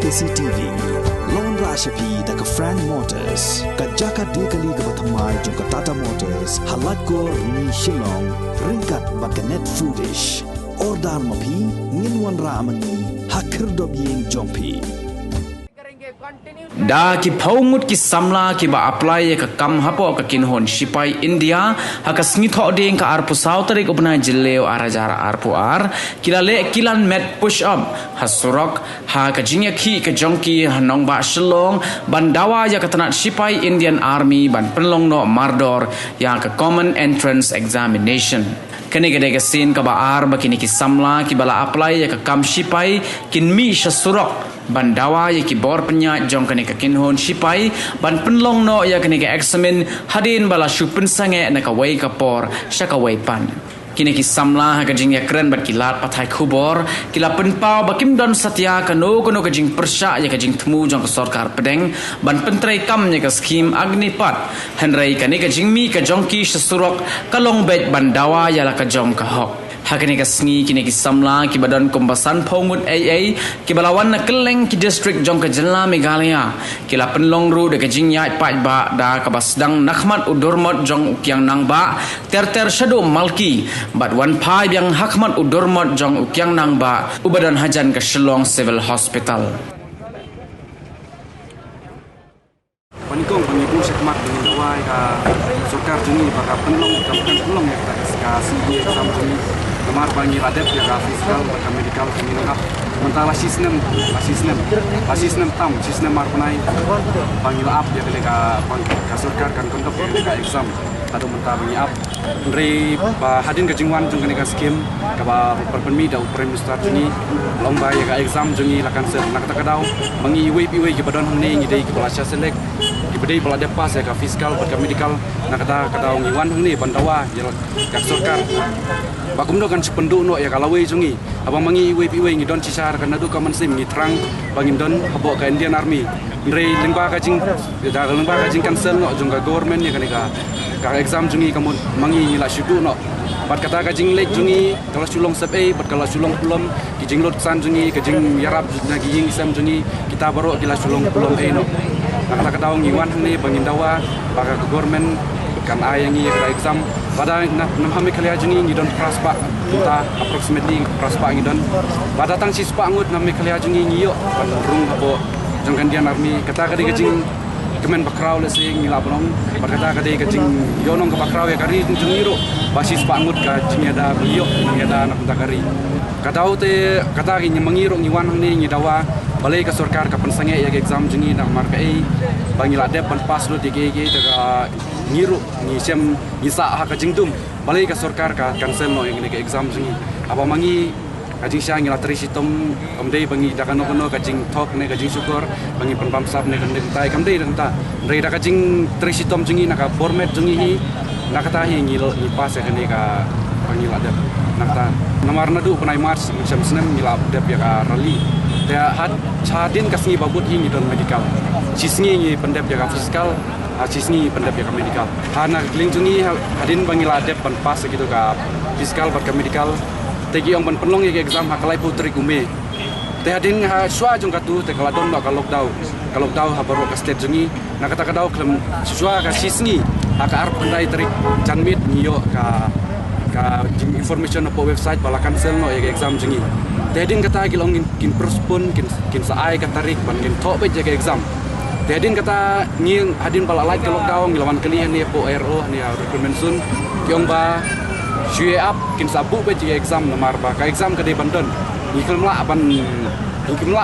KCTV Lon Rashapi daga Frank Motors kajaka dekali ga bathamai jong Tata Motors halat ko ni Shillong ringkat bakanet foodish ordal mapi nginwan ramani hakir dobyeng jongpi Da ki paungut ki samla ki ba apply ka kam hapo ka kinhon sipai India haka sngi ding ka arpu sautari ko bna jilleo arajara arpu ar kilale kilan met push up hasurok ha ka jingya ki ka jongki hanong ba shlong bandawa ya ka tanat sipai Indian Army ban penlong no mardor ya ka common entrance examination kene gede ka sin ka ba ar ba kini ki samla ki bala apply ya ka kam sipai kin mi shasurok bandawa ya ki bor penya jong kene ka kinhon sipai ban penlong no ya kene ka examen hadin bala shupin sange na ka wei ka por shaka wei pan kini ki samla ha ka jing ya kren bat kilat pathai khubor kila penpau bakim don satya ka no kono ka jing persha ya ka jing thmu jong ka sarkar pedeng ban pentrai kam ya ka skim agnipat henrai kane ka jing mi ka jong ki surok kalong bet bandawa ya la ka jong ka hok hakane ka sngi kini ki samla ki badan kombasan phongut AA ki balawan na keleng ki district jong ka jilla Meghalaya ki la penlong ru de ka jing yai pat ba da ka basdang nakhmat udormot jong ukyang nang ba ter shadu malki bat wan pai yang hakmat udormot jong ukyang nang ba ubadan hajan ka Shillong Civil Hospital panikong pangibu sekmat dengan dawai ka sokar juni baka penlong ya ka CA exam juni kemar bangi adep ya ka fiskal baka medical juni nak mentala sistem tam sistem marpunai bangi up ya ka sokar kan kontok ya ka exam atau mentah bangi up Andre ba hadin ka jingwan jung ka skim ka ba perpenmi da prime minister juni lomba ya ka exam juni lakan ser nak ta kadau bangi iwe ki badon hne ngi dei ki balasya selek ibadai pala depas ya ka fiskal ka medical nak kata kadau ngiwan hne bandawa ya ka sorkar bakumdo kan sependu no ya kalawei jungi abang mangi iwe ngi don cisar kan adu ka mansim ngi trang bangin don habo ka Indian Army Andre lingba ka jing da lingba ka jing cancel no jung ka government ya ka exam jungi kamu mangi la shudu no bat kata ka jing lek jungi kalau sulong sape bat kalau sulong pelom ki jing lot san jungi ka jing yarab nagi jing isam jungi kita baru kila sulong pelom no nak kata ngi wan ni bangin dawa baka government kan ayang ngi ka exam pada nam hame kali jungi ngi don praspa kita approximately praspa ngi don pada tang sispa ngut nam kali jungi ngi yo ban rung abo jong Indian Army kata ka di jing kemen bakrau le sing ngila bonong berkata ka de ka jing yonong ka bakrau ya kari jing iro basis pangut ka jing ada beliau ngi ada nak takari kadau te kata ki mangiro ngi wan ni ngi dawa balai ka sarkar ka pensange ya exam jingi nak mar ka ei bangila de pan pas lo tige daga ngiro ngi sem isa ha ka jingdum balai ka sarkar ka cancel no ngi ka exam jingi aba mangi kajing siang ngila trisitom kamdei bangi dakano kono kajing thok ne kajing syukur bangi penpam sap ne kandeng tai kamdei denta rei da kajing trisitom jingi naka format jingi hi nakata hi ngil ni pas ya kene ka bangi ladep nakata namar nadu penai mars macam senem ngila dep ya ka rally dia had chadin kasni babut hi ni don medical cisngi ngi pendep ya ka fiskal cisngi pendep ya ka medical hana gling jingi hadin bangi ladep pan pas gitu ka fiskal bat ka medical tegi ong penlong ya exam hakalai putri kume te hadin ha swa jong katu te kala don ka lockdown ha baru ka state jungi nak kata kadau klem swa ka sisni aka ar pandai trik janmit ngiyo ka information po website bala cancel no ya exam jungi te hadin kata gilong kin perspon kin saai ka tarik ban kin thok be ya exam te hadin kata nging hadin bala light ka lockdown gilawan kali ni po RO ni recruitment sun kyong ba Shui up kin sabu be ji exam nomor ba ka exam ka de bandon ikemla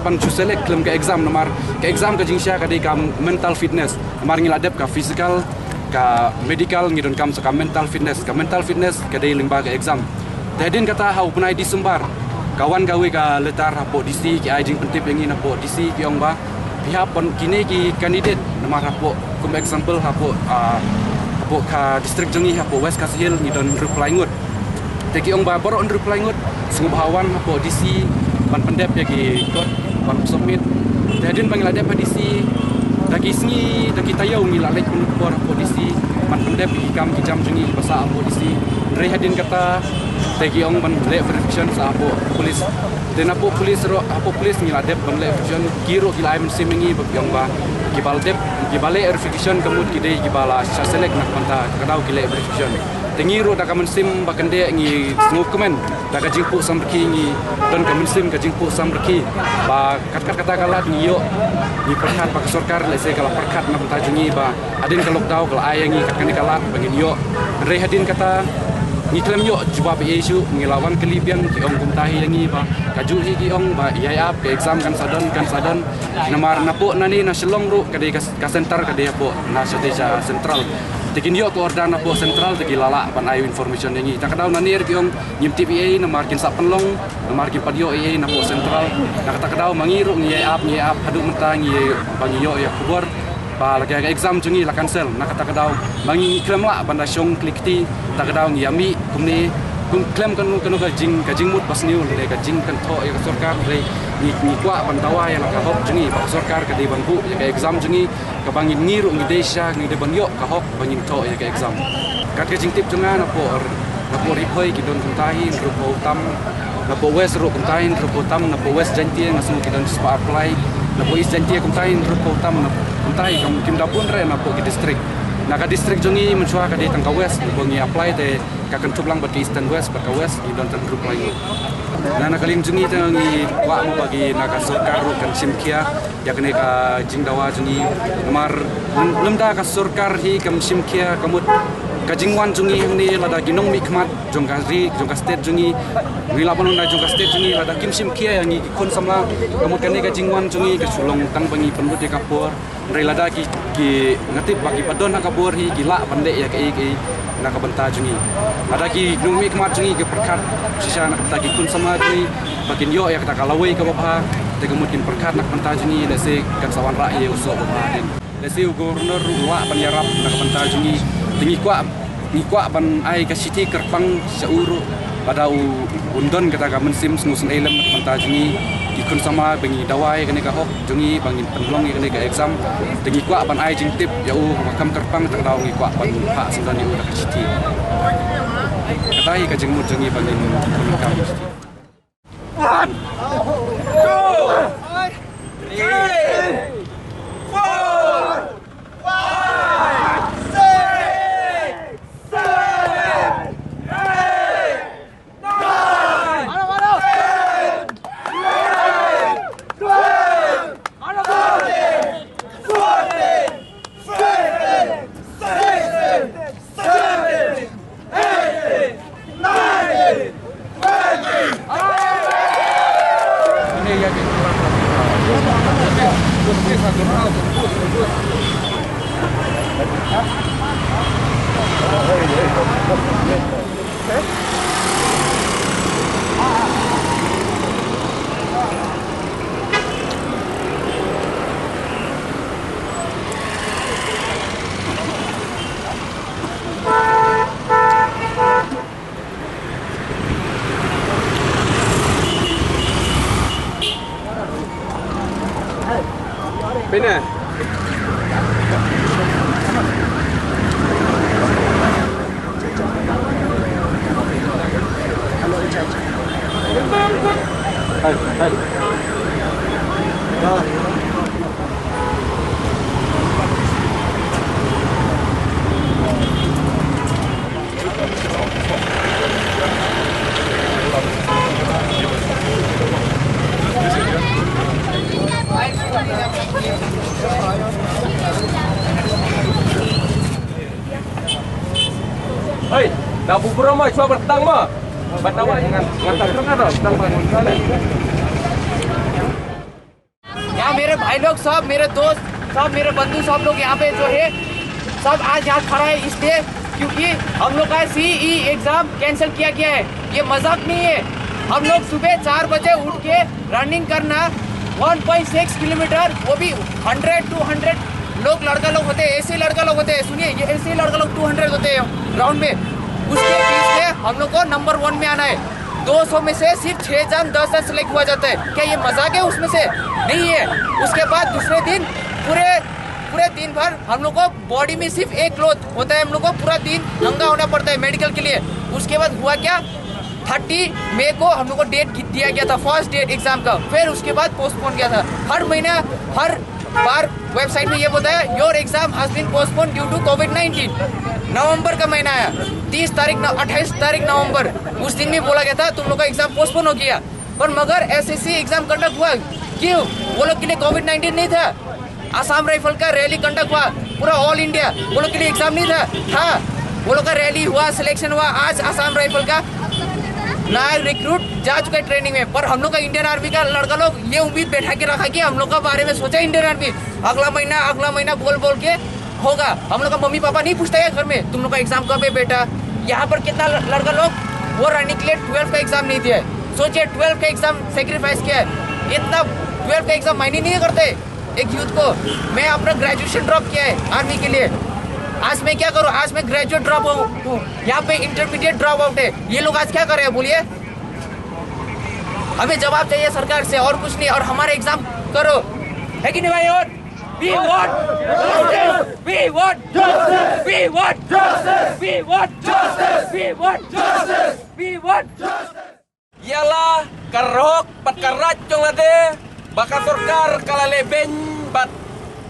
ban select klem ka exam nomor ka exam ka jingsha ka de ka mental fitness mar ngila dep ka physical ka medical ngidon kam ka mental fitness ka de lingba ka exam tedin kata hau punai Disember kawan gawe ka letar hapo DC ki ajing pentip yang ina po DC ki ong ba pihak pon kini ki candidate nomor hapo kum example hapo ka district jungi hapo West Kasihil ngidon reply ngut teki ong ba boro on reply ngut sungguh hawan hapo DC ban pendep ya ki kot ban submit tedin bangila dep DC daki sngi daki tayau ngila lek pun por hapo DC ban pendep ki kam ki jam jungi basa hapo DC rehadin kata teki ong ban verification sa hapo polis dan apo polis ngiladep bangle verification kiro gila ay mensimingi bagyong ba gibalde verification kamut kide gibala select nak panta kadau gile verification tengiro da kamen sim bakande ngi ngokumen da kajingpu samrki ngi don kamen sim kajingpu samrki ba kata kalat ngi yo ni perkat pak sarkar lese kala perkat na panta jungi ba adin kalok dau kala ayangi kakani kalat bangin yo rehadin kata ni klem yo jubab isu ngilawan kelibian ki ong kumtahi yangi ba kaju hi ki ong ba iap ke exam kan sadan namar napo nani na selong ru kade ka center kade apo na Sadeja sentral tekin yo ko ordan apo sentral tegi lala pan ayu information yangi tak kadau nani ki ong nyim TPA namar kin sa penlong namar kin padio e napo sentral nak tak kadau mangiru iap hadu mentang bangi yo ya kubur ba lagi exam jungi la cancel nak kata kadau bangi klem la banda syong klikti tak kadau ngiami kumni kum klem kan kajing mut pas niu le kajing kan tho ya sarkar le ni kwa bantawa ya nak hop jungi ba sarkar ka de bangku ya exam jungi ka bangi ngiru ngi desha ngi de banyo ka hop bangi tho ya exam kat kajing tip junga na por ripoi ki don kuntahin rupo tam na po west ro kuntahin rupo tam na po west jantie ngasu ki don spa apply na po east jantie kuntahin rupo tam na kuntai kam kim dapun re na po ki district na ka district jungi menchua ka de tangka west ko ngi apply te ka kan tuplang bat eastern west bat ka west ki don tan group lain na kaling jungi te ngi wa mo bagi na ka sarkar ro kan simkia ya kene ka jingdawa jungi mar lemda ka sarkar hi kam simkia kamut kajingwan jungi ni lada ginong mikmat jongka state jungi nila panunda jongka state jungi lada kim simkia yang ikon samla kemudian ni kajingwan jungi ke sulong tang bangi pendut di kapur lada ki ngatip bagi padon nak kabur hi gila pandek ya ke nak benta jungi lada ki ginong mikmat jungi ke perkat sisa nak benta ikon sama jungi bakin yo ya kata kalawai ke bapa te kemudian perkat nak benta jungi lese kan sawan rakyat usok bapa lese gubernur ruwa panyarap nak benta jungi tinggi kwa ban ai ka city kerpang sauru pada undon kata ka mensim sengusun elem menta jungi ikun sama bangi dawai kene ka hok jungi bangin penlong kene ka exam tinggi kwa ban ai jing tip ya makam kerpang tak daw ngi kwa ban hak sendan ni ka city kata hi ka jing mut jungi bangin penlong city 1 2 3 Benar. Hai. Hei, dah bubur ramai cuma bertang mah. Bertawa dengan terus ada bertang bangun kali. यहाँ मेरे भाई लोग सब मेरे दोस्त सब मेरे बंधु सब लोग यहाँ पे जो है सब आज यहाँ खड़ा है इसलिए क्योंकि हम लोग का CE एग्जाम कैंसिल किया गया है। ये मजाक नहीं है। हम लोग सुबह 4 बजे उठ के रनिंग करना 1.6 किलोमीटर, वो भी 100 to 100 लोग लड़का लोग होते हैं, ऐसे लड़का लोग होते हैं। सुनिए, ये ऐसे लड़का लोग 200 होते हैं राउंड में। उसके बीच में हम लोग को नंबर 1 में आना है। 200 में से सिर्फ 6 जन 10 जन सेलेक्ट हुआ जाता है। क्या ये मजाक है? उसमें से नहीं है। उसके बाद दूसरे दिन पूरे दिन भर हम लोग को बॉडी में सिर्फ एक क्लोथ होता है। हम लोग को पूरा दिन नंगा होना पड़ता है मेडिकल के लिए। उसके बाद हुआ क्या, 30 मई को हम लोग को डेट दिया गया था, फर्स्ट डेट एग्जाम का, फिर उसके बाद पोस्टपोन किया था। हर महीना हर बार वेबसाइट में ये बोलता है your exam has been postpone due to कोविड-19। नवंबर का महीना है, 30 तारीख 28 तारीख नवंबर, उस दिन में बोला गया था तुम लोग का एग्जाम पोस्टपोन हो गया। पर मगर एसएससी एग्जाम कंडक्ट हुआ, क्यों? वो लोग के लिए कोविड-19 नहीं था। आसाम राइफल का रैली कंडक्ट हुआ पूरा ऑल इंडिया, वो लोग के लिए एग्जाम नहीं था। वो लोग का रैली हुआ, सिलेक्शन हुआ। आज आसाम राइफल का नया रिक्रूट जा चुका है ट्रेनिंग में, पर हम लोग का इंडियन आर्मी का लड़का लोग ये उम्मीद बैठा के रखा कि हम लोग का बारे में सोचा इंडियन आर्मी अगला महीना बोल के होगा। हम लोग का मम्मी पापा नहीं पूछता है घर में तुम लोग का एग्जाम कब है बेटा। यहाँ पर कितना लड़का लोग वो रनिंग के लिए 12 का एग्जाम नहीं दिया है। सोचिए 12 का एग्जाम सेक्रीफाइस किया है, इतना 12 का एग्जाम मायने नहीं करते एक यूथ को। मैं अपना ग्रेजुएशन ड्रॉप किया है आर्मी के लिए, आज मैं क्या करूँ? आज मैं ग्रेजुएट ड्रॉप हूँ, यहाँ पे इंटरमीडिएट ड्रॉप आउट है। ये लोग आज क्या कर रहे हैं बोलिए? हमें जवाब चाहिए सरकार से और कुछ नहीं, और हमारे एग्जाम करो, है कि नहीं भाई? और we want justice, we want justice, we want justice, we want justice, we want justice, we want justice. Ialah karok pat karat jong lade baka sorkar kala leben bat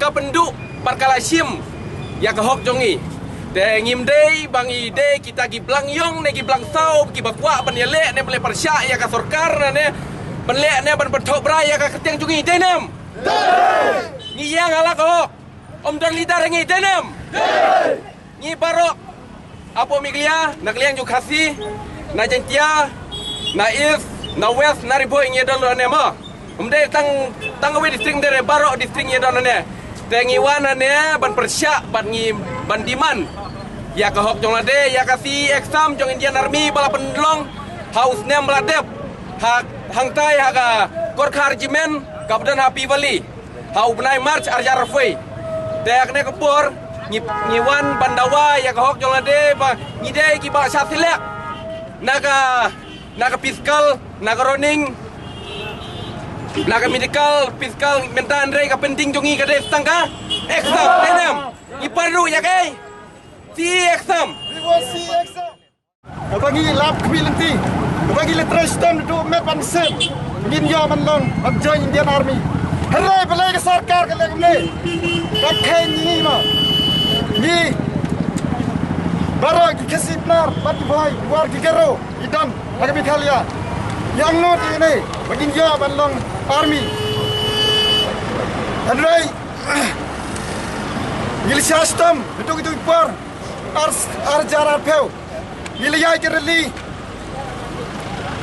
kapenduk pat kala sim ya kahok jongi de ngim dei bang ide kita gi blang yong ne gi blang sau gi bakwa ban yele ne bele persya ya ka sorkar ne ban le ne ban pathok bra ya ka ketiang jongi de nem ni yang ala kahok om dan lidar ngi de nem ni barok apo miglia nakliang ju khasi na jentia na east na west na ribo ngi don ne ma umde tang awi district de barok district ngi don ne tengi wana ne ban persya ban ngi ban diman ya ka hok jong lade ya kasi exam jong Indian Army bala pendlong house nem ladep hak hangtai hak Gorkha Regiment kapdan Happy Valley hau benai march arjar foi tek ne kapur ngi wan bandawa ya ka hok jong lade ba ngi de ki ba sat silek naga fiscal naga running naga medical fiscal mentan re ka penting jongi ka de tangka exam denem iparu ya kai si exam bagi lap kabilinti bagi literacy system du met ban sem ngin yo man long ban join Indian Army hare bale ke sarkar ke le ka khen ni ma ni baro ki kesipnar bat boy war ki gero idam aga bikhalia yang not ini bagi yo ban long Army hare ngil system itu par ar peu Iliyai kereli,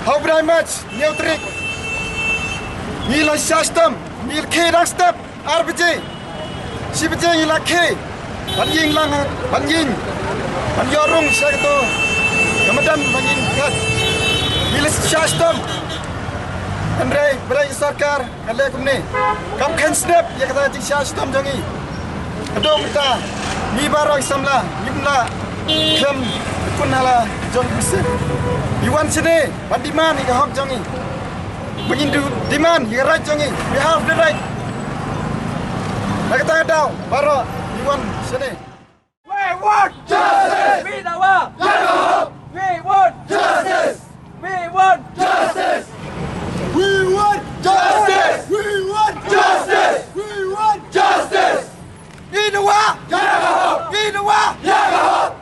how very much neutrik, nila system, nil K lang step, RBJ, CBJ nila K, banjing lang, banjing, banyorong sa ito, kemudian banjing kat, nila system, Andre, berai sarkar, kale kumne, kam ken snap, ya kata jing system jangi, adong kita, ni barang samla, nimla, kem. Kun hala John Busser. Iwan sini, ban demand ni hak jangi. Begin do demand, you right jangi. We have the right. Nak kata daw, baro Iwan sini. we want justice we dawa we want justice we want justice We want justice. We want justice. We want justice. Inawa. Inawa.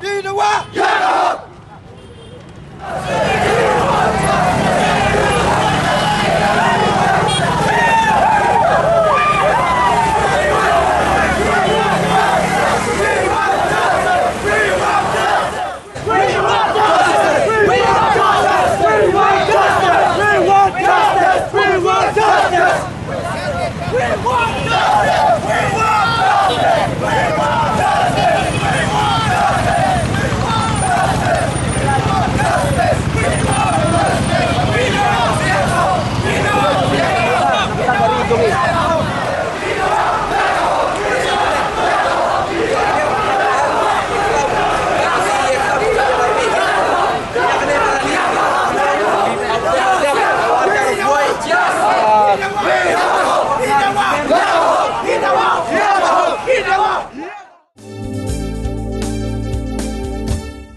Inawa.